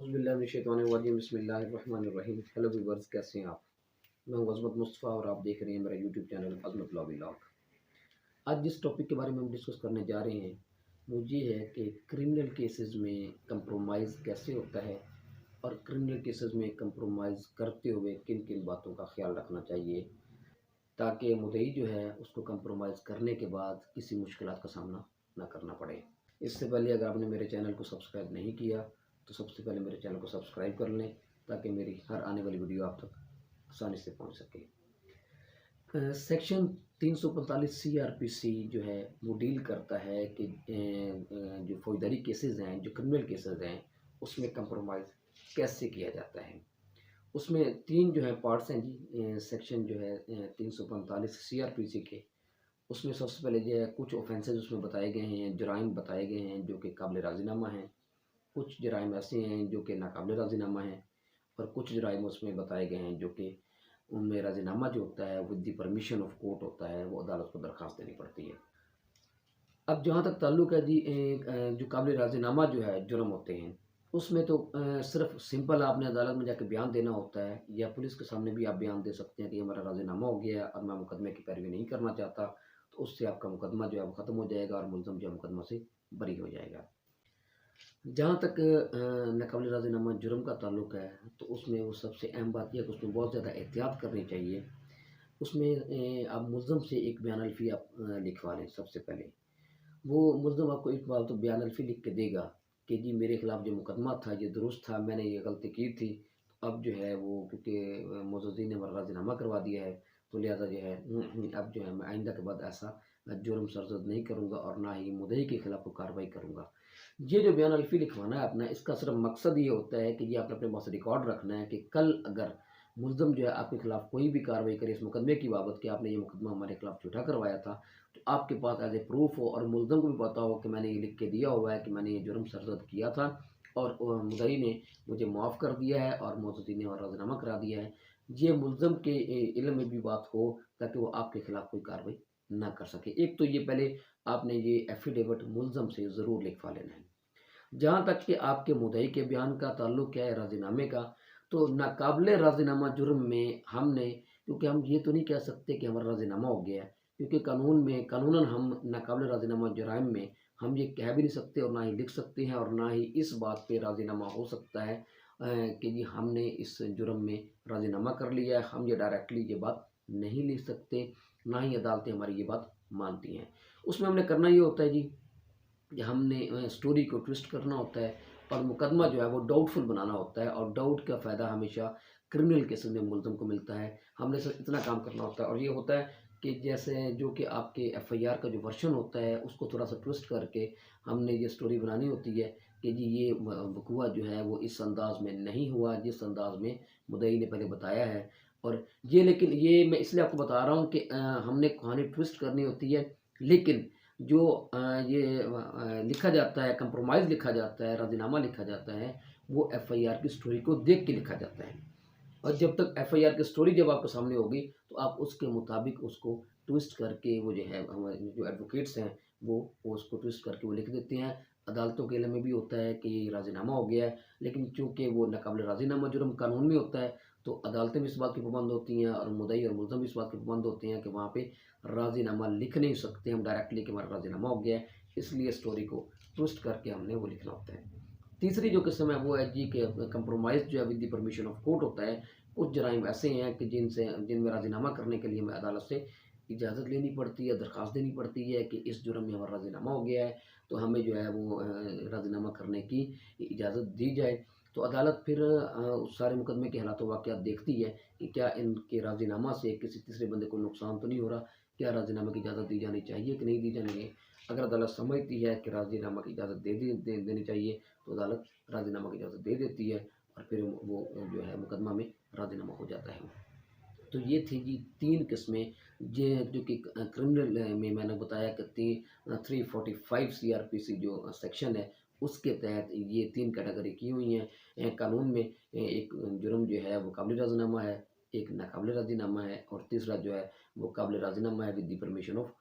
औज़ुबिल्लाहिमिनश्शैतानिर्रजीम बिस्मिल्लाहिर्रहमानिर्रहीम। Hello viewers, कैसे हैं आप? मैं हूं अज़मत मुस्तफ़ा और आप देख रहे हैं मेरा यूट्यूब चैनल अज़मत व्लॉग। आज जिस टॉपिक के बारे में हम डिस्कस करने जा रहे हैं वो ये है कि क्रिमिनल केसेस में कंप्रोमाइज़ कैसे होता है और क्रिमिनल केसेस में कंप्रोमाइज़ करते हुए किन किन बातों का ख्याल रखना चाहिए ताकि मुद्दई जो है उसको कंप्रोमाइज़ करने के बाद किसी मुश्किलात का सामना ना करना पड़े। इससे पहले अगर आपने मेरे चैनल को सब्सक्राइब नहीं किया तो सबसे पहले मेरे चैनल को सब्सक्राइब कर लें ताकि मेरी हर आने वाली वीडियो आप तक आसानी से पहुंच सके। सेक्शन 345 CRPC जो है वो डील करता है कि जो फौजदारी केसेस हैं, जो क्रिमिनल केसेस हैं, उसमें कंप्रोमाइज़ कैसे किया जाता है। उसमें तीन जो है पार्ट्स हैं जी। सेक्शन जो है 345 CRPC के, उसमें सबसे पहले जो है कुछ ऑफेंसेस उसमें बताए गए हैं, जराइम बताए गए हैं जो कि काबिल राज़ीनामा हैं। कुछ जराइम ऐसे हैं जो कि नाकाबिल राज़ीनामा हैं और कुछ जराइम उसमें बताए गए हैं जो कि उनमें राज़ीनामा जो होता है with the permission of court होता है, वो अदालत को दरख्वास्त देनी पड़ती है। अब जहाँ तक ताल्लुक है जी, जो काबिल राज़ीनामा जो है जुर्म होते हैं उसमें तो सिर्फ सिंपल आपने अदालत में जाके बयान देना होता है या पुलिस के सामने भी आप बयान दे सकते हैं कि हमारा राज़ीनामा हो गया है और मैं मुकदमे की पैरवी नहीं करना चाहता, तो उससे आपका मुकदमा जो है वो ख़त्म हो जाएगा और मुलज़म जो है मुकदमा से बरी हो जाएगा। जहाँ तक नाक़ाबिल राज़ीनामा जुर्म का ताल्लुक है तो उसमें वो सबसे अहम बात यह है कि उसमें बहुत ज़्यादा एहतियात करनी चाहिए। उसमें आप मुल्ज़म से एक बयान अलफ़ी आप लिखवा लें सबसे पहले। वो मुल्ज़म आपको एक बार तो बयान अलफ़ी लिख के देगा कि जी मेरे ख़िलाफ़ जो मुकदमा था ये दुरुस्त था, मैंने ये गलती की थी। अब जो है वो क्योंकि मुज़द्दी ने मेरा राज़ीनामा करवा दिया है तो लिहाज़ा जो है अब जो है मैं आइंदा के बाद ऐसा जुर्म सरज़द नहीं करूँगा और ना ही मुद्दई के ख़िलाफ़ कोई कार्रवाई करूँगा। ये जो बयान अलफ़ी लिखवाना है अपना, इसका सिर्फ मकसद ये होता है कि ये आपने अपने पास रिकॉर्ड रखना है कि कल अगर मुल्ज़म जो है आपके खिलाफ कोई भी कार्रवाई करे इस मुकदमे की बाबत कि आपने ये मुकदमा हमारे खिलाफ झूठा करवाया था, तो आपके पास एज़ ए प्रूफ़ हो और मुल्ज़म को भी पता हो कि मैंने ये लिख के दिया हुआ है कि मैंने ये जुर्म सरज़द किया था और मुद्दई ने मुझे माफ़ कर दिया है और मुद्दई ने राज़ीनामा करा दिया है। ये मुल्ज़म के इल्म में भी बात हो ताकि वो आपके खिलाफ कोई कार्रवाई ना कर सके। एक तो ये पहले आपने ये एफ़िडेविट मुल्ज़म से ज़रूर लिखवा लेना है। जहाँ तक कि आपके मुद्दई के बयान का ताल्लुक है राज़ीनामे का, तो नाक़ाबिल राज़ीनामा जुर्म में हमने, क्योंकि हम ये तो नहीं कह सकते कि हमारा राज़ीनामा हो गया है, क्योंकि कानूनन हम नाक़ाबिल राज़ीनामा जराइम में हम ये कह भी नहीं सकते और ना ही लिख सकते हैं और ना ही इस बात पे राज़ीनामा हो सकता है कि जी हमने इस जुर्म में राज़ीनामा कर लिया है। हम ये डायरेक्टली ये बात नहीं लिख सकते, ना ही अदालतें हमारी ये बात मानती हैं। उसमें हमने करना ये होता है जी कि हमने स्टोरी को ट्विस्ट करना होता है और मुकदमा जो है वो डाउटफुल बनाना होता है और डाउट का फ़ायदा हमेशा क्रिमिनल केसेस में मुल्ज़म को मिलता है। हमने सिर्फ इतना काम करना होता है और ये होता है कि जैसे जो कि आपके एफआईआर का जो वर्शन होता है उसको थोड़ा-सा ट्विस्ट करके हमने ये स्टोरी बनानी होती है कि जी ये वक़ूआ जो है वो इस अंदाज़ में नहीं हुआ जिस अंदाज़ में मुद्दई ने पहले बताया है। और ये लेकिन ये मैं इसलिए आपको बता रहा हूँ कि हमने कहानी ट्विस्ट करनी होती है, लेकिन जो लिखा जाता है, कंप्रोमाइज़ लिखा जाता है, राज़ीनामा लिखा जाता है, वो एफआईआर की स्टोरी को देख के लिखा जाता है। और जब तक एफआईआर की स्टोरी जब आपके सामने होगी, तो आप उसके मुताबिक उसको ट्विस्ट करके वो जो है हमारे जो एडवोकेट्स हैं, वो उसको ट्विस्ट करके वो लिख देते हैं। अदालतों के इल्म में भी होता है कि राज़ीनामा हो गया है, लेकिन चूँकि वो नाक़ाबिल राज़ीनामा जुर्म कानून में होता है, तो अदालतें भी इस बात की पाबंद होती हैं और मुद्दई और मुल्ज़म भी इस बात के पाबंद होते हैं कि वहाँ पे राज़ीनामा लिख नहीं सकते हम डायरेक्टली कि हमारा राज़ीनामा हो गया है, इसलिए स्टोरी को ट्विस्ट करके हमने वो लिखना होता है। तीसरी जो किस्म है वो है जी कि कंप्रोमाइज़ जो है with the permission of court होता है। कुछ जराइम ऐसे हैं कि जिनमें राज़ीनामा करने के लिए हमें अदालत से इजाज़त लेनी पड़ती है, दरख्वास्त देनी पड़ती है कि इस जुर्म में हमारा राज़ीनामा हो गया है, तो हमें जो है वो राज़ीनामा करने की इजाज़त दी जाए। तो अदालत फिर उस सारे मुकदमे के हालात वाक़यात देखती है कि क्या इनके राज़ीनामा से किसी तीसरे बंदे को नुकसान तो नहीं हो रहा, क्या राज़ीनामा की इजाज़त दी जानी चाहिए कि नहीं दी जानी है। अगर अदालत समझती है कि राज़ीनामा की इजाज़त देनी चाहिए, तो अदालत राज़ीनामा की इजाज़त दे देती है और फिर वो जो है मुकदमा में राज़ीनामा हो जाता है। तो ये थी जी 3 किस्में ये जो कि क्रिमिनल में मैंने बताया कि 345 सीआरपीसी जो सेक्शन है उसके तहत ये 3 कैटेगरी की हुई हैं। कानून में एक जुर्म जो है वो काबिल राज़ीनामा है, एक नाकाबिल राज़ीनामा है और तीसरा जो है वो काबिल राज़ीनामा है with the permission of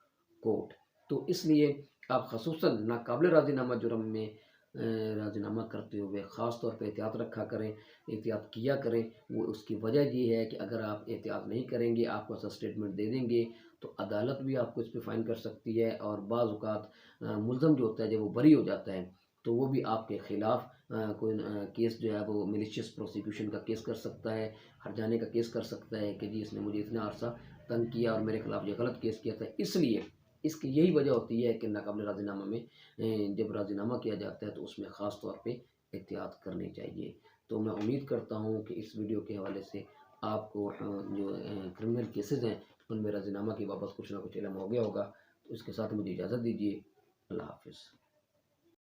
court. तो इसलिए आप ख़ुसूसन नाकाबिल राज़ीनामा जुर्म में राज़ीनामा करते हुए ख़ास तौर पे एहतियात रखा करें, एहतियात किया करें। वो उसकी वजह ये है कि अगर आप एहतियात नहीं करेंगे, आपको ऐसा स्टेटमेंट दे देंगे, तो अदालत भी आपको इस पे फ़ाइन कर सकती है और बाज़ औक़ात मुल्ज़म जो होता है जब वो बरी हो जाता है, तो वो भी आपके ख़िलाफ़ कोई केस जो है वो मैलिशियस प्रोसिक्यूशन का केस कर सकता है, हर्जाने का केस कर सकता है कि जी इसने मुझे इतना अरसा तंग किया और मेरे खिलाफ़ ये गलत केस किया था। इसलिए इसकी यही वजह होती है कि नाक़ाबिल राज़ीनामा में जब राज़ीनामा किया जाता है तो उसमें ख़ास तौर पे एहतियात करनी चाहिए। तो मैं उम्मीद करता हूँ कि इस वीडियो के हवाले से आपको जो क्रिमिनल केसेज़ हैं उनमें राज़ीनामा की बाबत कुछ ना कुछ इल्म हो गया होगा। तो इसके साथ मुझे इजाज़त दीजिए। अल्लाह हाफ़िज़।